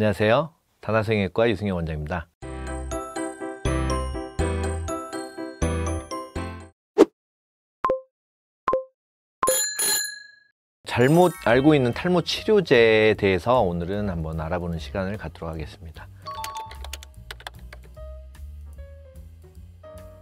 안녕하세요. 다나성형외과 유승현 원장입니다. 잘못 알고 있는 탈모 치료제에 대해서 오늘은 한번 알아보는 시간을 갖도록 하겠습니다.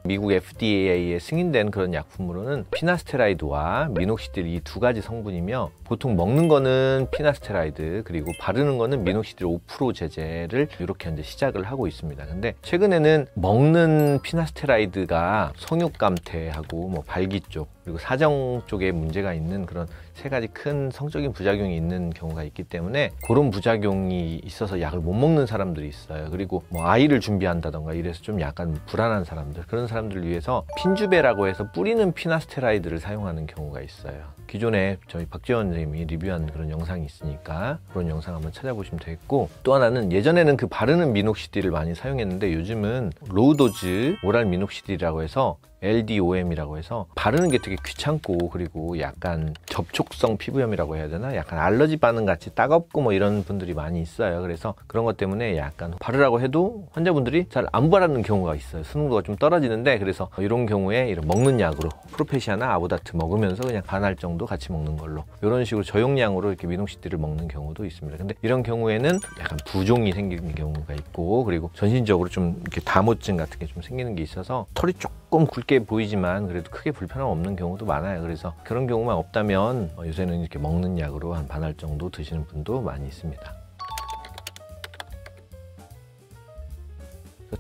미국 FDA에 승인된 그런 약품으로는 피나스테라이드와 미녹시딜 이 두 가지 성분이며, 보통 먹는 거는 피나스테라이드 그리고 바르는 거는 미녹시딜 5% 제제를 이렇게 이제 시작을 하고 있습니다. 근데 최근에는 먹는 피나스테라이드가 성육감퇴하고 발기 쪽 그리고 사정 쪽에 문제가 있는 그런 세 가지 큰 성적인 부작용이 있는 경우가 있기 때문에 그런 부작용이 있어서 약을 못 먹는 사람들이 있어요. 그리고 아이를 준비한다던가 이래서 좀 약간 불안한 사람들, 그런 사람들을 위해서 핀주베라고 해서 뿌리는 피나스테라이드를 사용하는 경우가 있어요. 기존에 저희 박지원 선생님이 리뷰한 그런 영상이 있으니까 그런 영상 한번 찾아보시면 되겠고, 또 하나는 예전에는 그 바르는 미녹시딜을 많이 사용했는데 요즘은 로우도즈 오랄 미녹시딜이라고 해서 LDOM이라고 해서 바르는 게 되게 귀찮고, 그리고 약간 접촉성 피부염이라고 해야 되나? 약간 알러지 반응 같이 따갑고 이런 분들이 많이 있어요. 그래서 그런 것 때문에 약간 바르라고 해도 환자분들이 잘 안 바르는 경우가 있어요. 수능도가 좀 떨어지는데, 그래서 이런 경우에 이런 먹는 약으로 프로페시아나 아보다트 먹으면서 그냥 반알 정도 같이 먹는 걸로, 이런 식으로 저용량으로 이렇게 미녹시딜을 먹는 경우도 있습니다. 근데 이런 경우에는 약간 부종이 생기는 경우가 있고, 그리고 전신적으로 좀 이렇게 다모증 같은 게 좀 생기는 게 있어서 털이 조금 굵게 보이지만 그래도 크게 불편함 없는 경우도 많아요. 그래서 그런 경우만 없다면 요새는 이렇게 먹는 약으로 한 반알 정도 드시는 분도 많이 있습니다.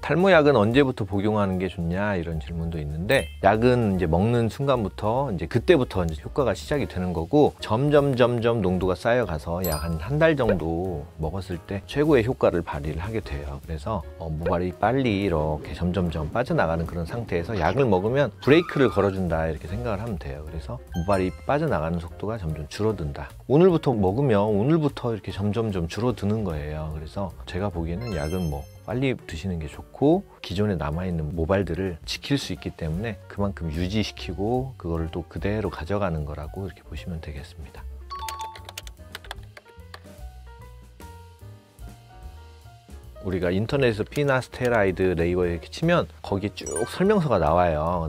탈모약은 언제부터 복용하는 게 좋냐 이런 질문도 있는데, 약은 이제 먹는 순간부터 그때부터 효과가 시작이 되는 거고, 점점 농도가 쌓여가서 약 한 달 정도 먹었을 때 최고의 효과를 발휘를 하게 돼요. 그래서 모발이 빨리 이렇게 점점 빠져나가는 그런 상태에서 약을 먹으면 브레이크를 걸어준다 이렇게 생각을 하면 돼요. 그래서 모발이 빠져나가는 속도가 점점 줄어든다. 오늘부터 먹으면 오늘부터 이렇게 점점 줄어드는 거예요. 그래서 제가 보기에는 약은 빨리 드시는 게 좋고, 기존에 남아있는 모발들을 지킬 수 있기 때문에 그만큼 유지시키고 그거를 또 그대로 가져가는 거라고 이렇게 보시면 되겠습니다. 우리가 인터넷에서 피나스테라이드 네이버에 이렇게 치면 거기에 쭉 설명서가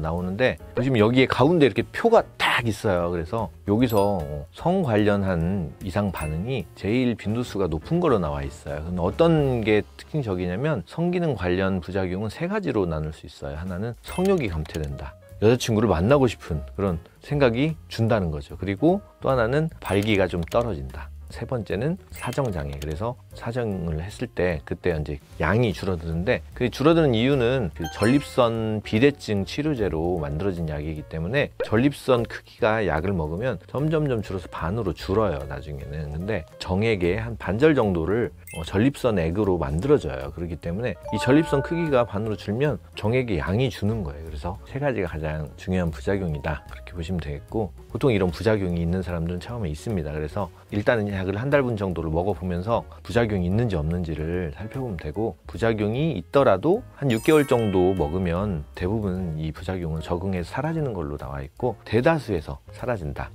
나오는데, 요즘 여기에 가운데 이렇게 표가 딱 있어요. 그래서 여기서 성 관련한 이상 반응이 제일 빈도수가 높은 거로 나와 있어요. 근데 어떤 게 특징적이냐면, 성기능 관련 부작용은 세 가지로 나눌 수 있어요. 하나는 성욕이 감퇴된다. 여자친구를 만나고 싶은 그런 생각이 준다는 거죠. 그리고 또 하나는 발기가 좀 떨어진다. 세 번째는 사정장애. 그래서 사정을 했을 때 그때 이제 양이 줄어드는데, 그 줄어드는 이유는 그 전립선 비대증 치료제로 만들어진 약이기 때문에 전립선 크기가 약을 먹으면 점점 줄어서 반으로 줄어요, 나중에는. 근데 정액의 한 반절 정도를 전립선 액으로 만들어져요. 그렇기 때문에 이 전립선 크기가 반으로 줄면 정액의 양이 주는 거예요. 그래서 세 가지가 가장 중요한 부작용이다, 그렇게 보시면 되겠고, 보통 이런 부작용이 있는 사람들은 처음에 있습니다. 그래서 일단은 약을 한 달분 정도를 먹어보면서 부작용이 있는지 없는지를 살펴보면 되고, 부작용이 있더라도 한 6개월 정도 먹으면 대부분 이 부작용은 적응해서 사라지는 걸로 나와 있고, 대다수에서 사라진다.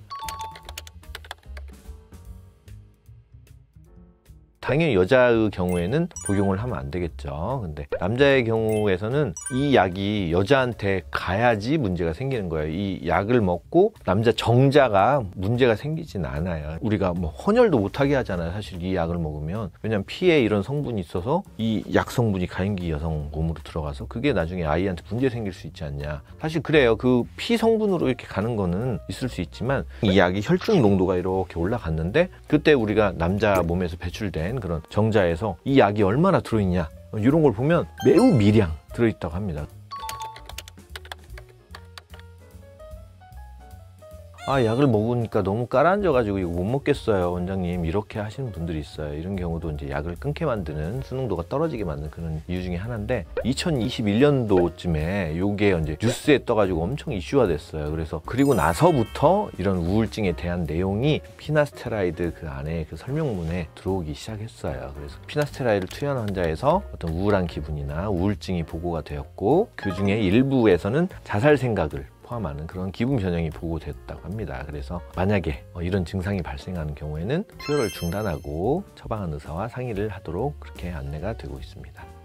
당연히 여자의 경우에는 복용을 하면 안 되겠죠. 근데 남자의 경우에서는 이 약이 여자한테 가야지 문제가 생기는 거예요. 이 약을 먹고 남자 정자가 문제가 생기진 않아요. 우리가 혼혈도 못하게 하잖아요, 사실 이 약을 먹으면. 왜냐면 피에 이런 성분이 있어서 이 약 성분이 가임기 여성 몸으로 들어가서 그게 나중에 아이한테 문제 생길 수 있지 않냐. 사실 그래요. 그 피 성분으로 이렇게 가는 거는 있을 수 있지만, 이 약이 혈중 농도가 이렇게 올라갔는데 그때 우리가 남자 몸에서 배출된 그런 정자에서 이 약이 얼마나 들어있냐 이런 걸 보면 매우 미량 들어있다고 합니다. 약을 먹으니까 너무 깔아앉아가지고 이거 못 먹겠어요, 원장님, 이렇게 하시는 분들이 있어요. 이런 경우도 이제 약을 끊게 만드는, 수능도가 떨어지게 만드는 그런 이유 중에 하나인데, 2021년도쯤에 요게 이제 뉴스에 떠가지고 엄청 이슈화 됐어요. 그래서 그리고 나서부터 이런 우울증에 대한 내용이 피나스테라이드 그 안에 그 설명문에 들어오기 시작했어요. 그래서 피나스테라이드를 투여한 환자에서 어떤 우울한 기분이나 우울증이 보고가 되었고, 그 중에 일부에서는 자살 생각을 포함하는 그런 기분 변형이 보고됐다고 합니다. 그래서 만약에 이런 증상이 발생하는 경우에는 투여를 중단하고 처방한 의사와 상의를 하도록 그렇게 안내가 되고 있습니다.